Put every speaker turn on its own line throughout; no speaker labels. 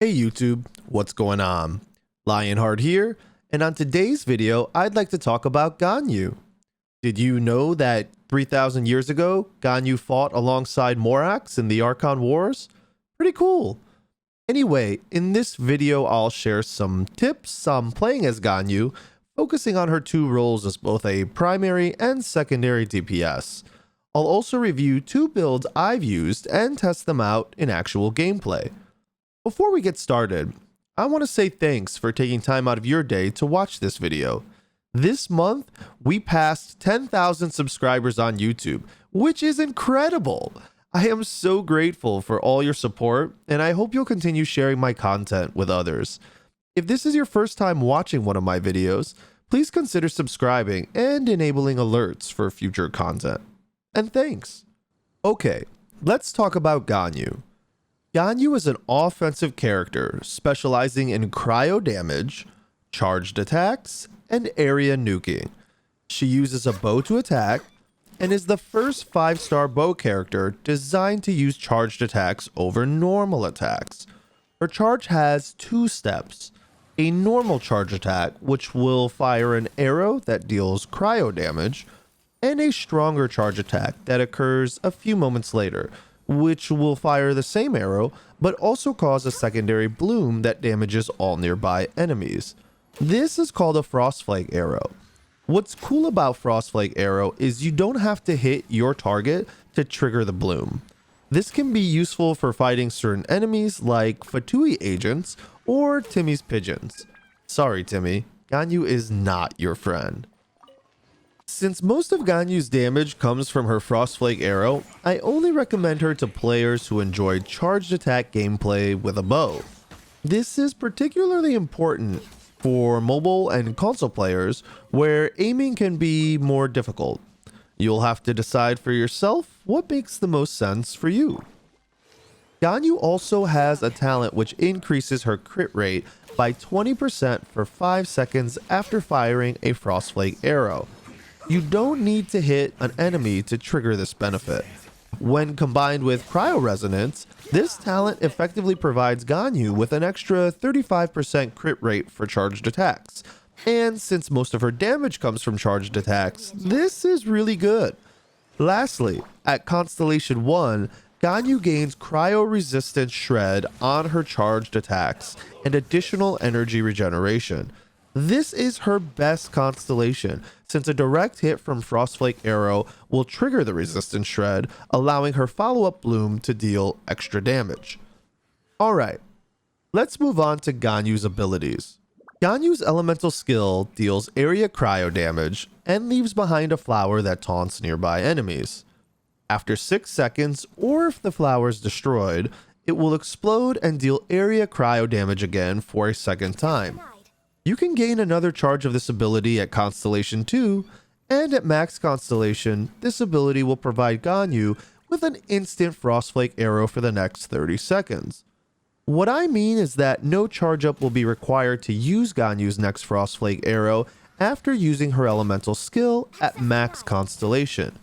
Hey YouTube, what's going on? Lionheart here, and on today's video, I'd like to talk about Ganyu. Did you know that 3,000 years ago, Ganyu fought alongside Morax in the Archon Wars? Pretty cool. Anyway, in this video, I'll share some tips on playing as Ganyu, focusing on her two roles as both a primary and secondary DPS. I'll also review two builds I've used and test them out in actual gameplay. Before we get started, I want to say thanks for taking time out of your day to watch this video. This month, we passed 10,000 subscribers on YouTube, which is incredible. I am so grateful for all your support, and I hope you'll continue sharing my content with others. If this is your first time watching one of my videos, please consider subscribing and enabling alerts for future content. And thanks. Okay, let's talk about Ganyu. Ganyu is an offensive character specializing in cryo damage, charged attacks, and area nuking. She uses a bow to attack and is the first 5-star bow character designed to use charged attacks over normal attacks. Her charge has two steps: a normal charge attack, which will fire an arrow that deals cryo damage, and a stronger charge attack that occurs a few moments later, which will fire the same arrow, but also cause a secondary bloom that damages all nearby enemies. This is called a Frostflake arrow. What's cool about Frostflake arrow is you don't have to hit your target to trigger the bloom. This can be useful for fighting certain enemies like Fatui agents or Timmy's pigeons. Sorry Timmy, Ganyu is not your friend. Since most of Ganyu's damage comes from her Frostflake arrow, I only recommend her to players who enjoy charged attack gameplay with a bow. This is particularly important for mobile and console players where aiming can be more difficult. You'll have to decide for yourself what makes the most sense for you. Ganyu also has a talent which increases her crit rate by 20% for 5 seconds after firing a Frostflake arrow. You don't need to hit an enemy to trigger this benefit. When combined with Cryo Resonance, this talent effectively provides Ganyu with an extra 35% crit rate for charged attacks. And since most of her damage comes from charged attacks, this is really good. Lastly, at Constellation 1, Ganyu gains Cryo Resistance Shred on her charged attacks and additional energy regeneration. This is her best constellation, since a direct hit from Frostflake arrow will trigger the resistance shred, allowing her follow-up bloom to deal extra damage. Alright, let's move on to Ganyu's abilities. Ganyu's elemental skill deals area cryo damage and leaves behind a flower that taunts nearby enemies. After 6 seconds, or if the flower is destroyed, it will explode and deal area cryo damage again for a second time. You can gain another charge of this ability at Constellation 2, and at Max Constellation, this ability will provide Ganyu with an instant Frostflake arrow for the next 30 seconds. What I mean is that no charge up will be required to use Ganyu's next Frostflake arrow after using her elemental skill at Max Constellation.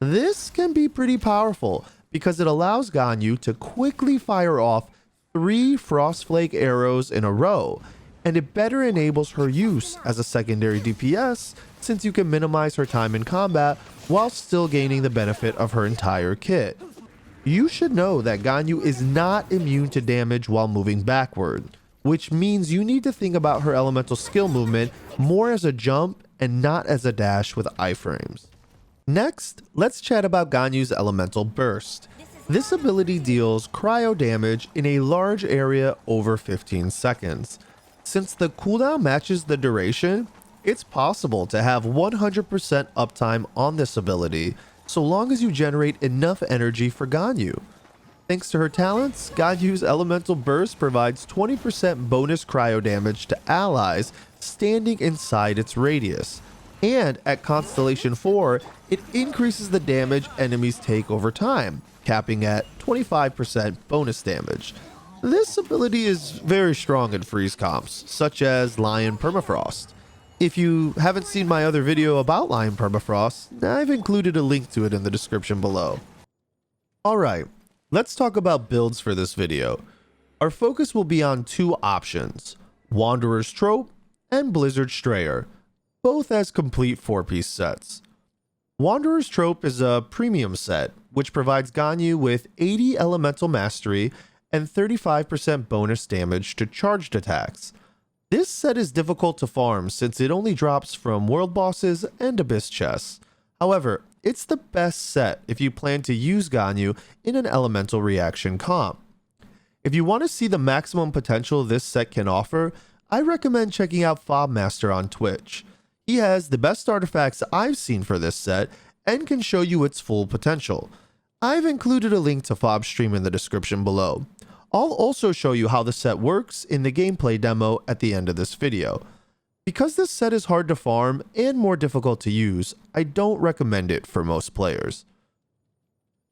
This can be pretty powerful because it allows Ganyu to quickly fire off 3 Frostflake arrows in a row, and it better enables her use as a secondary DPS since you can minimize her time in combat while still gaining the benefit of her entire kit. You should know that Ganyu is not immune to damage while moving backward, which means you need to think about her elemental skill movement more as a jump and not as a dash with iframes. Next, let's chat about Ganyu's elemental burst. This ability deals cryo damage in a large area over 15 seconds. Since the cooldown matches the duration, it's possible to have 100% uptime on this ability, so long as you generate enough energy for Ganyu. Thanks to her talents, Ganyu's elemental burst provides 20% bonus cryo damage to allies standing inside its radius. And at Constellation 4, it increases the damage enemies take over time, capping at 25% bonus damage. This ability is very strong in freeze comps, such as Lion Permafrost. If you haven't seen my other video about Lion Permafrost, I've included a link to it in the description below. Alright, let's talk about builds for this video. Our focus will be on two options, Wanderer's Troupe and Blizzard Strayer, both as complete 4-piece sets. Wanderer's Troupe is a premium set, which provides Ganyu with 80 elemental mastery and 35% bonus damage to charged attacks. This set is difficult to farm since it only drops from world bosses and abyss chests. However, it's the best set if you plan to use Ganyu in an elemental reaction comp. If you want to see the maximum potential this set can offer, I recommend checking out Fobmaster on Twitch. He has the best artifacts I've seen for this set and can show you its full potential. I've included a link to Fob's stream in the description below. I'll also show you how the set works in the gameplay demo at the end of this video. Because this set is hard to farm and more difficult to use, I don't recommend it for most players.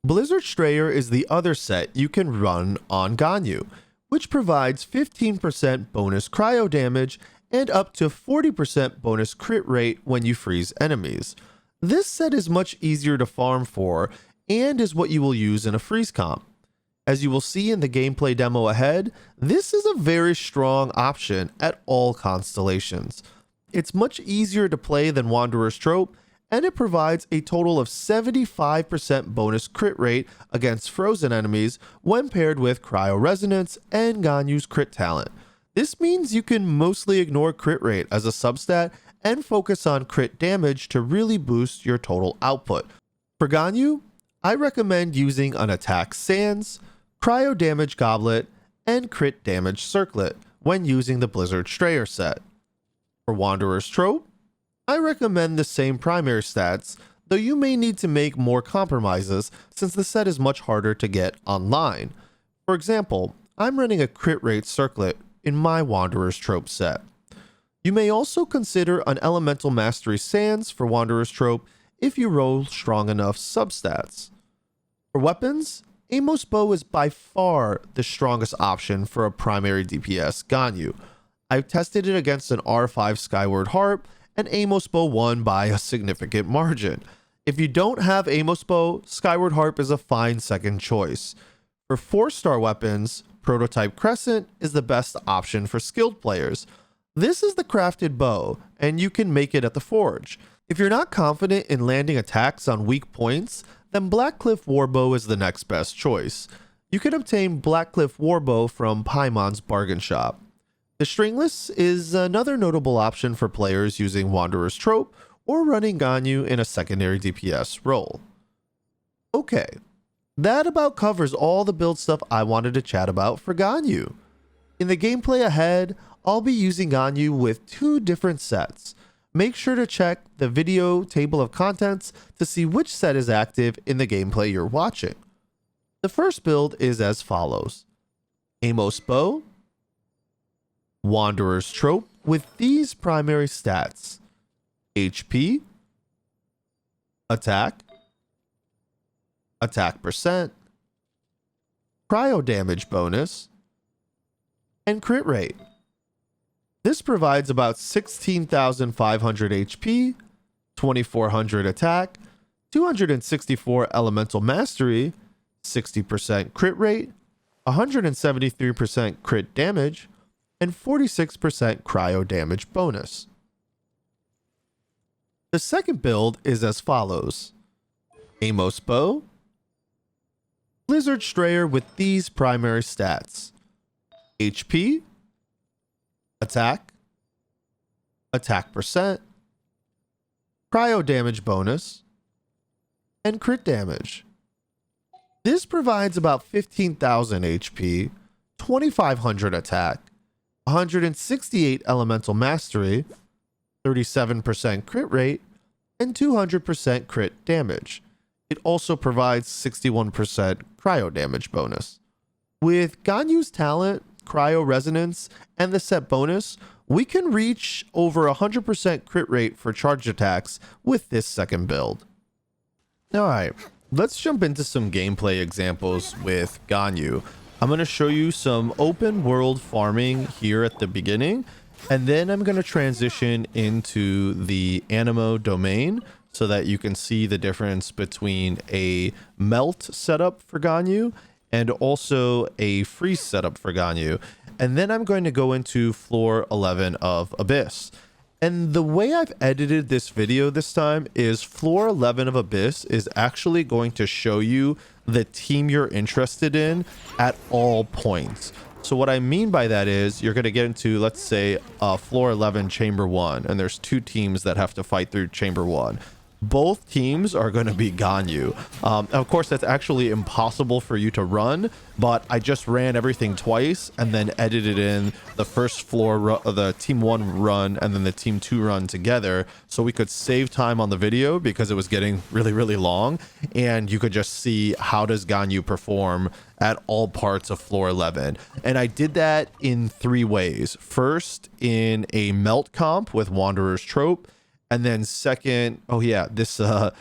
Blizzard Strayer is the other set you can run on Ganyu, which provides 15% bonus cryo damage and up to 40% bonus crit rate when you freeze enemies. This set is much easier to farm for and is what you will use in a freeze comp. As you will see in the gameplay demo ahead, this is a very strong option at all constellations. It's much easier to play than Wanderer's Troupe, and it provides a total of 75% bonus crit rate against frozen enemies when paired with Cryo Resonance and Ganyu's crit talent. This means you can mostly ignore crit rate as a substat and focus on crit damage to really boost your total output. For Ganyu, I recommend using an Attack Sands, Cryo Damage Goblet, and Crit Damage Circlet when using the Blizzard Strayer set. For Wanderer's Troupe, I recommend the same primary stats, though you may need to make more compromises since the set is much harder to get online. For example, I'm running a crit rate circlet in my Wanderer's Troupe set. You may also consider an Elemental Mastery Sands for Wanderer's Troupe if you roll strong enough substats. For weapons, Amos Bow is by far the strongest option for a primary DPS Ganyu. I've tested it against an R5 Skyward Harp, and Amos Bow won by a significant margin. If you don't have Amos Bow, Skyward Harp is a fine second choice. For 4-star weapons, Prototype Crescent is the best option for skilled players. This is the crafted bow, and you can make it at the forge. If you're not confident in landing attacks on weak points, then Blackcliff Warbow is the next best choice. You can obtain Blackcliff Warbow from Paimon's bargain shop. The Stringless is another notable option for players using Wanderer's Troupe or running Ganyu in a secondary DPS role. Okay, that about covers all the build stuff I wanted to chat about for Ganyu. In the gameplay ahead, I'll be using Ganyu with 2 different sets. Make sure to check the video table of contents to see which set is active in the gameplay you're watching. The first build is as follows. Amos Bow, Wanderer's Troupe with these primary stats: HP, Attack, Attack percent, Cryo Damage bonus, and Crit Rate. This provides about 16,500 HP, 2,400 attack, 264 elemental mastery, 60% crit rate, 173% crit damage, and 46% cryo damage bonus. The second build is as follows. Amos Bow, Blizzard Strayer with these primary stats: HP, Attack, Attack percent, Cryo damage bonus, and crit damage. This provides about 15,000 HP, 2,500 attack, 168 elemental mastery, 37% crit rate, and 200% crit damage. It also provides 61% cryo damage bonus. With Ganyu's talent, Cryo Resonance, and the set bonus, we can reach over 100% crit rate for charged attacks with this second build. Alright, let's jump into some gameplay examples with Ganyu. I'm going to show you some open world farming here at the beginning, and then I'm going to transition into the Animo domain so that you can see the difference between a melt setup for Ganyu and also a freeze setup for Ganyu. And then I'm going to go into floor 11 of Abyss. And the way I've edited this video this time is floor 11 of Abyss is actually going to show you the team you're interested in at all points. So what I mean by that is you're going to get into, let's say, floor 11, chamber 1, and there's 2 teams that have to fight through chamber 1. Both teams are going to be Ganyu. Of course, that's actually impossible for you to run, but I just ran everything twice and then edited in the first floor, the team 1 run and then the team 2 run together, so we could save time on the video because it was getting really, really long, and you could just see how does Ganyu perform at all parts of floor 11. And I did that in 3 ways. First, in a melt comp with Wanderer's Troupe. And then second, oh yeah, this I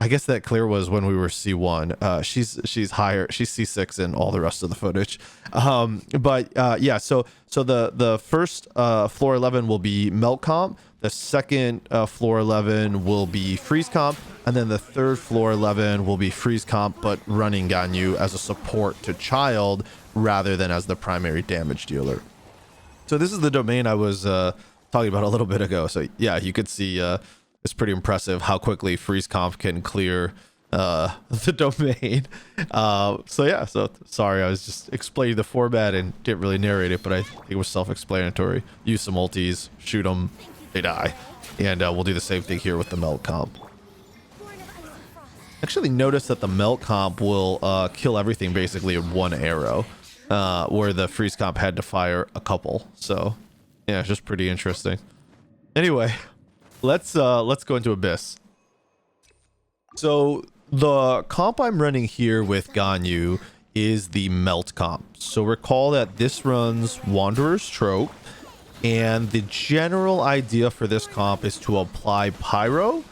guess that clear was when we were C1. She's higher, she's C6 in all the rest of the footage. Yeah, so the first floor 11 will be melt comp, the second floor 11 will be freeze comp, and then the third floor 11 will be freeze comp, but running Ganyu as a support to Child rather than as the primary damage dealer. So this is the domain I was talking about a little bit ago. So yeah, you could see it's pretty impressive how quickly freeze comp can clear the domain. So yeah, so sorry, I was just explaining the format and didn't really narrate it, but I think it was self-explanatory. Use some ultis, shoot them, they die, and we'll do the same thing here with the melt comp. Actually notice that the melt comp will kill everything basically in 1 arrow, where the freeze comp had to fire a couple. So yeah, it's just pretty interesting. Anyway, let's go into Abyss. So the comp I'm running here with Ganyu is the melt comp. So recall that this runs Wanderer's Troupe, and the general idea for this comp is to apply pyro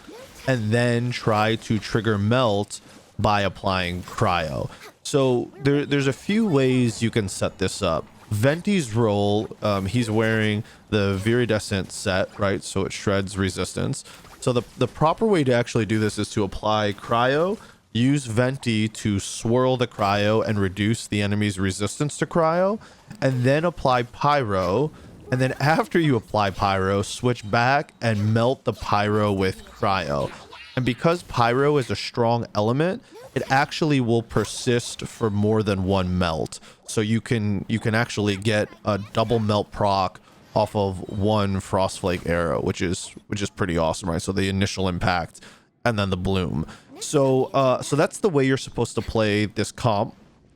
and then try to trigger melt by applying cryo. So there's a few ways you can set this up. Venti's role, he's wearing the viridescent set, right? So it shreds resistance. So the proper way to actually do this is to apply cryo, use Venti to swirl the cryo and reduce the enemy's resistance to cryo, and then apply pyro. And then after you apply pyro, switch back and melt the pyro with cryo. And because pyro is a strong element, it actually will persist for more than 1 melt. So you can actually get a double melt proc off of 1 Frostflake arrow, which is pretty awesome, right? So the initial impact and then the bloom. So so that's the way you're supposed to play this comp.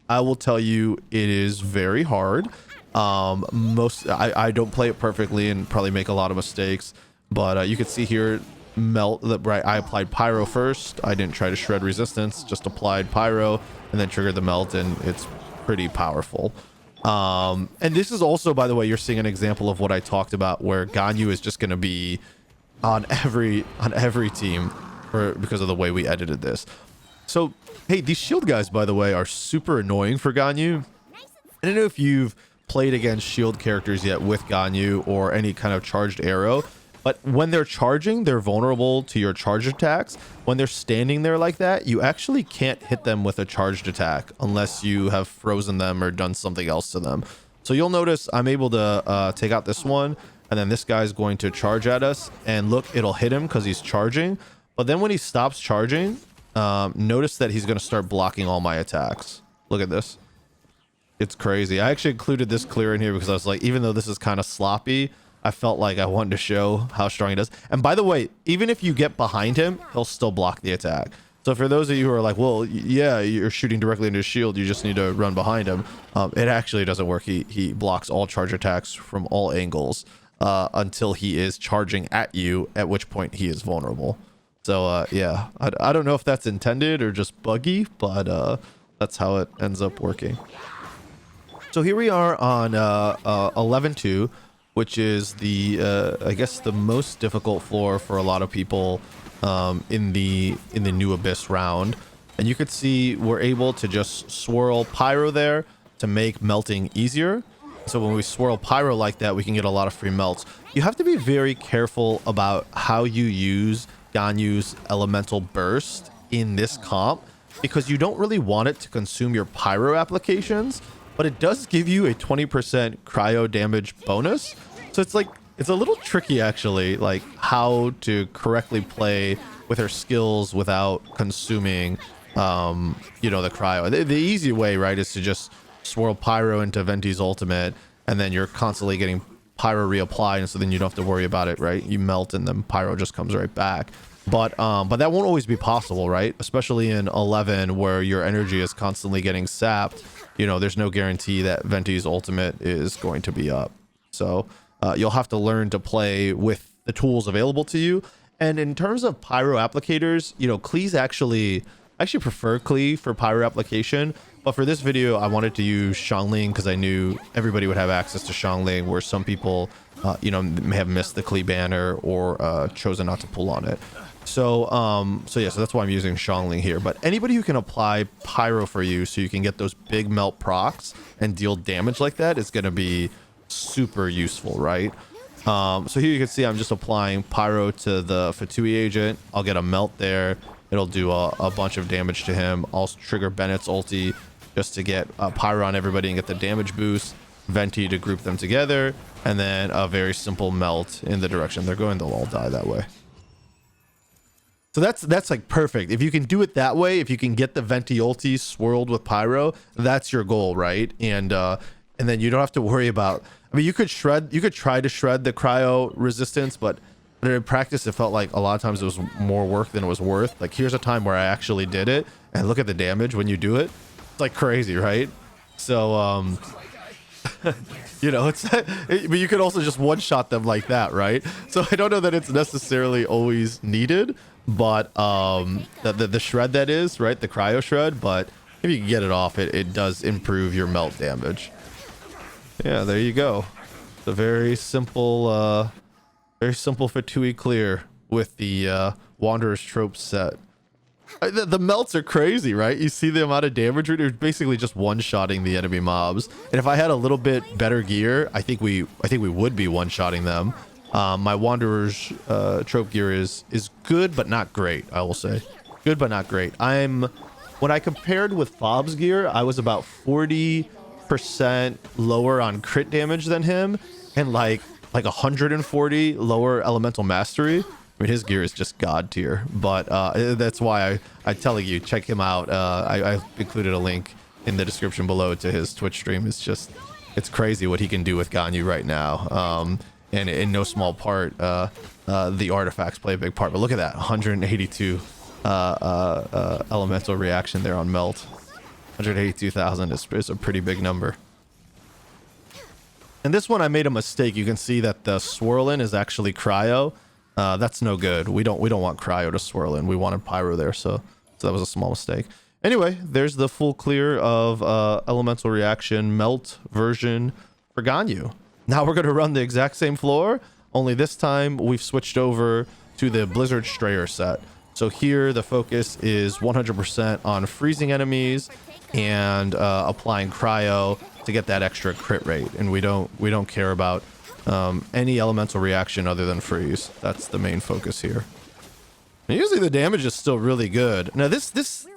I will tell you, it is very hard. I don't play it perfectly and probably make a lot of mistakes, but you can see here, melt, right? I applied pyro first. I didn't try to shred resistance, just applied pyro and then triggered the melt, and it's pretty powerful. And this is also, by the way, you're seeing an example of what I talked about, where Ganyu is just going to be on every team because of the way we edited this. So hey, these shield guys, by the way, are super annoying for Ganyu. I don't know if you've played against shield characters yet with Ganyu or any kind of charged arrow, but when they're charging, they're vulnerable to your charge attacks. When they're standing there like that, you actually can't hit them with a charged attack unless you have frozen them or done something else to them. So you'll notice I'm able to take out this one, and then this guy's going to charge at us, and look, it'll hit him because he's charging. But then when he stops charging, notice that he's going to start blocking all my attacks. Look at this. It's crazy. I actually included this clear in here because I was like, even though this is kind of sloppy, I felt like I wanted to show how strong he does. And by the way, even if you get behind him, he'll still block the attack. So for those of you who are like, well, yeah, you're shooting directly into his shield, you just need to run behind him. It actually doesn't work. He blocks all charge attacks from all angles until he is charging at you, at which point he is vulnerable. So yeah, I don't know if that's intended or just buggy, but that's how it ends up working. So here we are on 11-2, which is the I guess the most difficult floor for a lot of people in the new Abyss round. And you could see we're able to just swirl pyro there to make melting easier. So when we swirl pyro like that, we can get a lot of free melts. You have to be very careful about how you use Ganyu's elemental burst in this comp, because you don't really want it to consume your pyro applications, but it does give you a 20% cryo damage bonus. So it's like, it's a little tricky actually, like how to correctly play with her skills without consuming, you know, the cryo. The easy way, right, is to just swirl pyro into Venti's ultimate, and then you're constantly getting pyro reapplied, and so then you don't have to worry about it, right? You melt and then pyro just comes right back. But that won't always be possible, right? Especially in 11, where your energy is constantly getting sapped. You know, there's no guarantee that Venti's ultimate is going to be up. So you'll have to learn to play with the tools available to you. And in terms of pyro applicators, you know, Klee's I actually prefer Klee for pyro application. But for this video, I wanted to use Xiangling because I knew everybody would have access to Xiangling, where some people, you know, may have missed the Klee banner or chosen not to pull on it. So yeah, so that's why I'm using Xiangling here. But anybody who can apply pyro for you so you can get those big melt procs and deal damage like that is going to be super useful, right? So here you can see I'm just applying pyro to the Fatui agent. I'll get a melt there. It'll do a bunch of damage to him. I'll trigger Bennett's ulti just to get pyro on everybody and get the damage boost. Venti to group them together, and then a very simple melt in the direction they're going. They'll all die that way. So that's like perfect. If you can do it that way, if you can get the Venti ulti swirled with pyro, that's your goal, right? And then you don't have to worry about, I mean, you could try to shred the cryo resistance, but in practice, it felt like a lot of times it was more work than it was worth. Like, here's a time where I actually did it, and look at the damage when you do it. It's like crazy, right? So, you know, but you could also just one-shot them like that, right? So I don't know that it's necessarily always needed, but the shred that is, right? The cryo shred, but if you can get it off, it does improve your melt damage. Yeah, there you go. It's a very simple Fatui clear with the Wanderer's Troupe set. The melts are crazy, right? You see the amount of damage. They're basically just one-shotting the enemy mobs. And if I had a little bit better gear, I think we would be one-shotting them. My Wanderer's Troupe gear is good but not great, I will say. Good but not great. When I compared with Fob's gear, I was about 40% lower on crit damage than him, and like 140 lower elemental mastery. I mean, his gear is just god tier, but that's why I'm telling you, check him out. I included a link in the description below to his Twitch stream. It's crazy what he can do with Ganyu right now. And in no small part, the artifacts play a big part. But look at that, 182 elemental reaction there on melt. 182,000 is a pretty big number. And this one I made a mistake. You can see that the swirl in is actually cryo. That's no good. We don't want cryo to swirl in. We wanted pyro there, so that was a small mistake. Anyway, there's the full clear of elemental reaction melt version for Ganyu. Now we're going to run the exact same floor, only this time we've switched over to the Blizzard Strayer set. So here the focus is 100% on freezing enemies and applying cryo to get that extra crit rate, and we don't care about any elemental reaction other than freeze. That's the main focus here. And usually the damage is still really good. Now this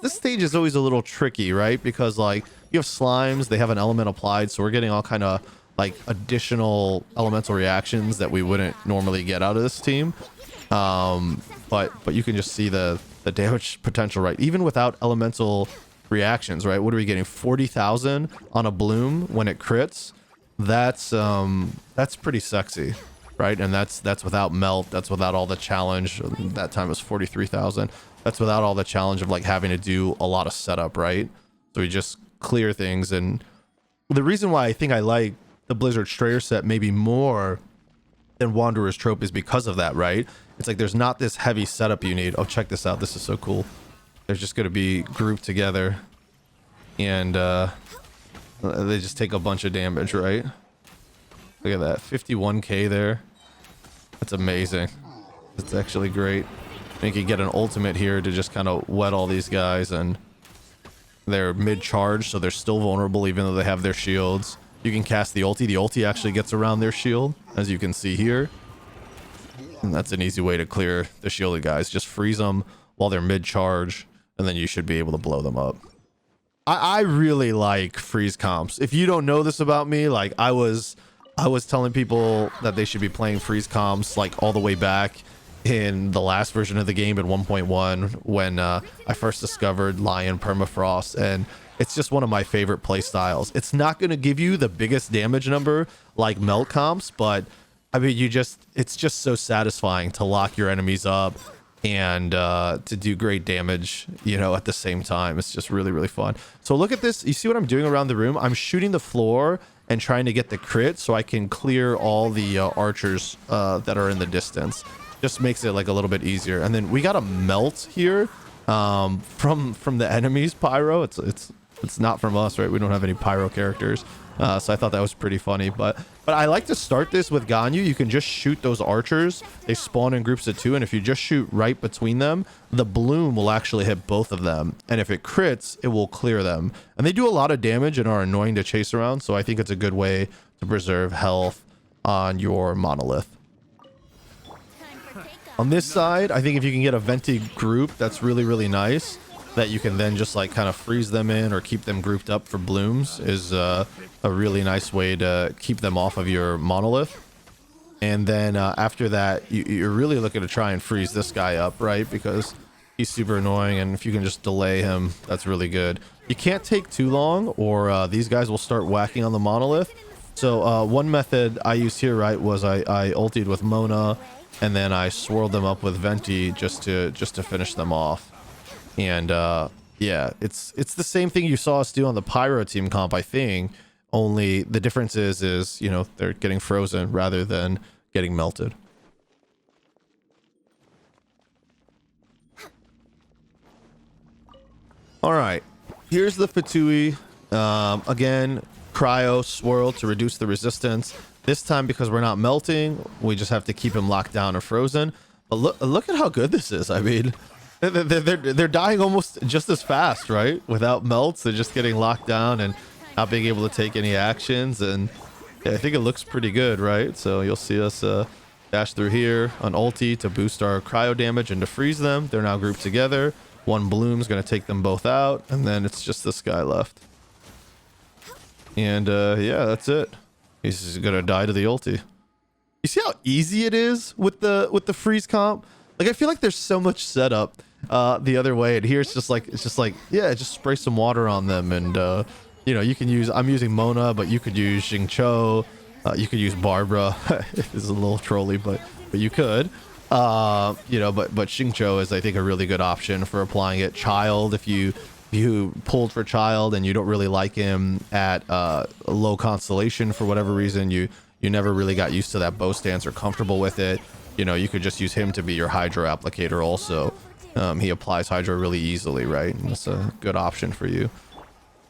stage is always a little tricky, right? Because like you have slimes, they have an element applied, so we're getting all kind of like additional elemental reactions that we wouldn't normally get out of this team. But you can just see the damage potential, right? Even without elemental reactions, right? What are we getting? 40,000 on a bloom when it crits. That's pretty sexy, right? And that's without melt. That's without all the challenge. That time was 43,000. That's without all the challenge of like having to do a lot of setup, right? So we just clear things. And the reason why I think I like the Blizzard Strayer set maybe more than Wanderer's Troupe is because of that, right? It's like there's not this heavy setup you need. Oh, check this out. This is so cool. They're just going to be grouped together, and they just take a bunch of damage, right? Look at that, 51k there. That's amazing. That's actually great. You can get an ultimate here to just kind of wet all these guys, and they're mid-charge, so they're still vulnerable even though they have their shields. You can cast the ulti. The ulti actually gets around their shield, as you can see here. And that's an easy way to clear the shielded guys. Just freeze them while they're mid-charge, and then you should be able to blow them up. I really like freeze comps. If you don't know this about me, like I was telling people that they should be playing freeze comps like all the way back in the last version of the game at 1.1 when I first discovered Lion Permafrost, and it's just one of my favorite play styles. It's not going to give you the biggest damage number like melt comps, but I mean, it's just so satisfying to lock your enemies up and to do great damage, you know, at the same time. It's just really, really fun. So look at this. You see what I'm doing around the room? I'm shooting the floor and trying to get the crit so I can clear all the archers that are in the distance. Just makes it like a little bit easier. And then we got a melt here from the enemies pyro. It's not from us, right? We don't have any pyro characters. So I thought that was pretty funny, but I like to start this with Ganyu. You can just shoot those archers. They spawn in groups of 2, and if you just shoot right between them, the bloom will actually hit both of them. And if it crits, it will clear them. And they do a lot of damage and are annoying to chase around, so I think it's a good way to preserve health on your monolith. On this side, I think if you can get a venti group, that's really, really nice. That you can then just like kind of freeze them in or keep them grouped up for blooms is a really nice way to keep them off of your monolith. And then after that, you're really looking to try and freeze this guy up, right? Because he's super annoying, and if you can just delay him, that's really good. You can't take too long, or these guys will start whacking on the monolith. So one method I used here, right, was I ultied with Mona, and then I swirled them up with Venti just to finish them off. And yeah, it's the same thing you saw us do on the Pyro team comp, I think. Only the difference is you know, they're getting frozen rather than getting melted. All right, here's the Fatui. Again, cryo swirl to reduce the resistance. This time, because we're not melting, we just have to keep him locked down or frozen. But look at how good this is. I mean, they're dying almost just as fast, right? Without melts, they're just getting locked down and not being able to take any actions. And yeah, I think it looks pretty good, right? So you'll see us dash through here on ulti to boost our cryo damage and to freeze them. They're now grouped together. One bloom's gonna take them both out, and then it's just this guy left. And yeah, that's it. He's gonna die to the ulti. You see how easy it is with the freeze comp? Like, I feel like there's so much setup the other way, and here it's just like yeah, just spray some water on them, and you know, you can use, I'm using Mona, but you could use Xingqiu, you could use Barbara. It's a little trolly, but you could. You know, but Xingqiu is, I think, a really good option for applying it. Child, if you pulled for Child and you don't really like him at a low constellation for whatever reason, you never really got used to that bow stance or comfortable with it, you know, you could just use him to be your Hydro applicator also. He applies Hydro really easily, right? And that's a good option for you.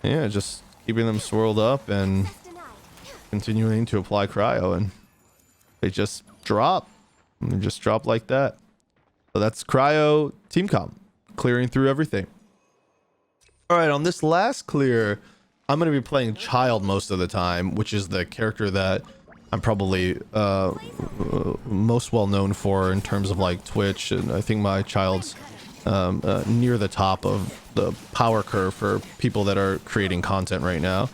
Yeah, just keeping them swirled up and continuing to apply cryo, and they just drop. And they just drop like that. So that's cryo team comp, clearing through everything. All right, on this last clear, I'm going to be playing Child most of the time, which is the character that I'm probably most well known for in terms of like Twitch, and I think my Child's near the top of the power curve for people that are creating content right now.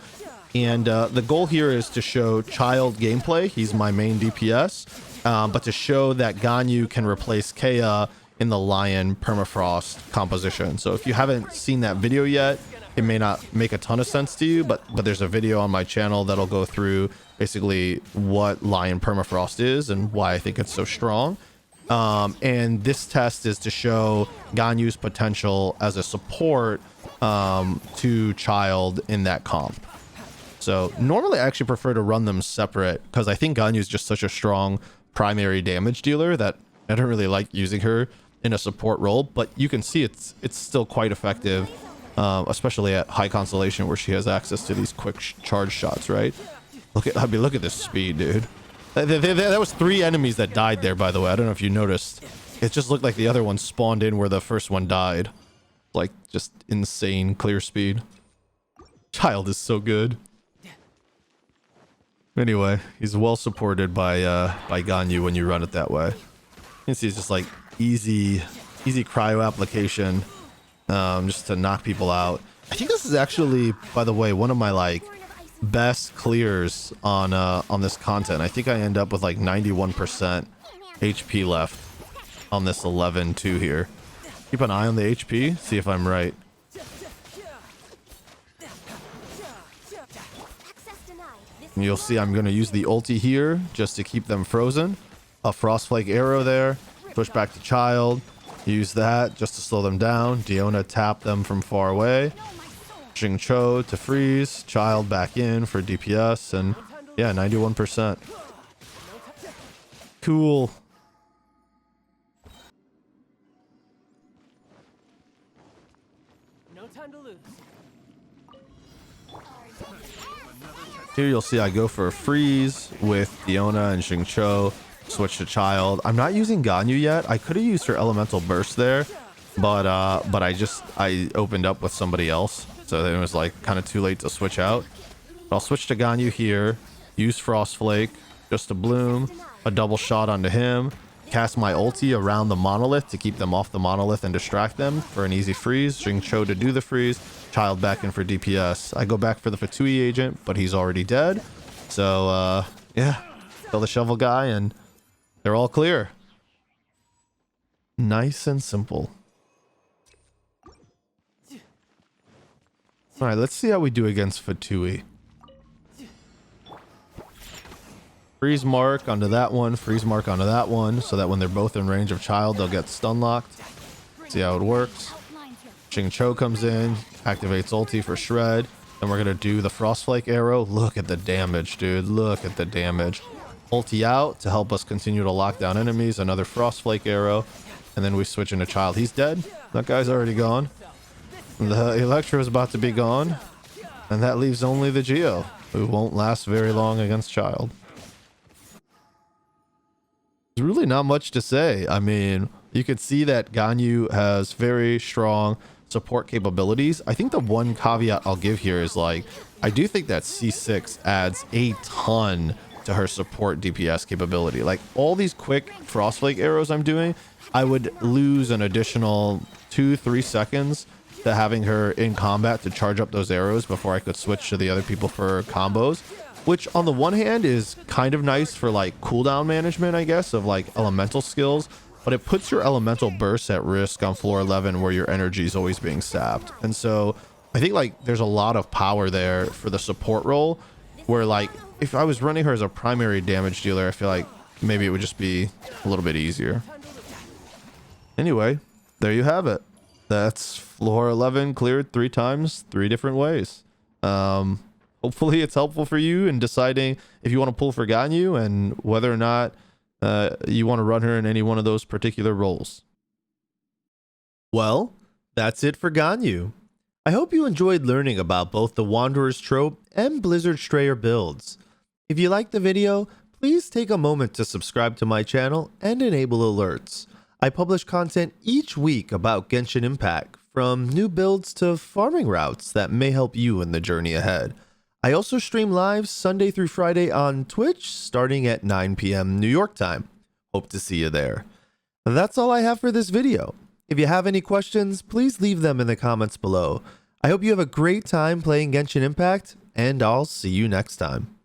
And the goal here is to show Child gameplay. He's my main DPS, but to show that Ganyu can replace Kea in the Lion Permafrost composition. So if you haven't seen that video yet, it may not make a ton of sense to you, but there's a video on my channel that'll go through basically what Lion Permafrost is and why I think it's so strong. And this test is to show Ganyu's potential as a support to Child in that comp. So normally I actually prefer to run them separate because I think Ganyu is just such a strong primary damage dealer that I don't really like using her in a support role, but you can see it's still quite effective, especially at high constellation where she has access to these quick charge shots, right? Look at this speed, dude. That was 3 enemies that died there, by the way. I don't know if you noticed. It just looked like the other one spawned in where the first one died. Like, just insane clear speed. Child is so good. Anyway, he's well supported by Ganyu when you run it that way. You can see it's just like easy cryo application. just to knock people out. I think this is actually, by the way, one of my like best clears on this content. I think I end up with like 91% HP left on this 11-2 here. Keep an eye on the HP, see if I'm right. And you'll see I'm going to use the ulti here just to keep them frozen. A Frostflake arrow there. Push back to Child. Use that just to slow them down. Diona tap them from far away. Xingqiu to freeze. Child back in for DPS. And yeah, 91%. Cool.
No time to lose.
Here you'll see I go for a freeze with Diona and Xingqiu. Switch to Child. I'm not using Ganyu yet. I could have used her elemental burst there, but I opened up with somebody else, so it was like kind of too late to switch out. But I'll switch to Ganyu here. Use Frostflake just to bloom. A double shot onto him. Cast my ulti around the monolith to keep them off the monolith and distract them for an easy freeze. Xingqiu to do the freeze. Child back in for DPS. I go back for the Fatui agent, but he's already dead. So, yeah. Kill the shovel guy, and they're all clear. Nice and simple. Alright, let's see how we do against Fatui. Freeze mark onto that one, freeze mark onto that one, so that when they're both in range of Child, they'll get stun locked. See how it works. Xingqiu comes in, activates ulti for shred. Then we're going to do the Frostflake arrow. Look at the damage, dude. Look at the damage. Ulti out to help us continue to lock down enemies. Another Frostflake arrow. And then we switch into Child. He's dead. That guy's already gone. The Electro is about to be gone. And that leaves only the Geo, who won't last very long against Child. There's really not much to say. I mean, you could see that Ganyu has very strong support capabilities. I think the one caveat I'll give here is like, I do think that C6 adds a ton to her support DPS capability. Like all these quick Frostflake arrows I'm doing, I would lose an additional 2-3 seconds to having her in combat to charge up those arrows before I could switch to the other people for combos. Which on the one hand is kind of nice for like cooldown management, I guess, of like elemental skills, but it puts your elemental bursts at risk on floor 11 where your energy is always being sapped. And so I think like there's a lot of power there for the support role where like if I was running her as a primary damage dealer, I feel like maybe it would just be a little bit easier. Anyway, there you have it. That's floor 11 cleared 3 times, 3 different ways. Hopefully it's helpful for you in deciding if you want to pull for Ganyu and whether or not you want to run her in any one of those particular roles. Well, that's it for Ganyu. I hope you enjoyed learning about both the Wanderer's Troupe and Blizzard Strayer builds. If you liked the video, please take a moment to subscribe to my channel and enable alerts. I publish content each week about Genshin Impact, from new builds to farming routes that may help you in the journey ahead. I also stream live Sunday through Friday on Twitch starting at 9 p.m. New York time. Hope to see you there. That's all I have for this video. If you have any questions, please leave them in the comments below. I hope you have a great time playing Genshin Impact, and I'll see you next time.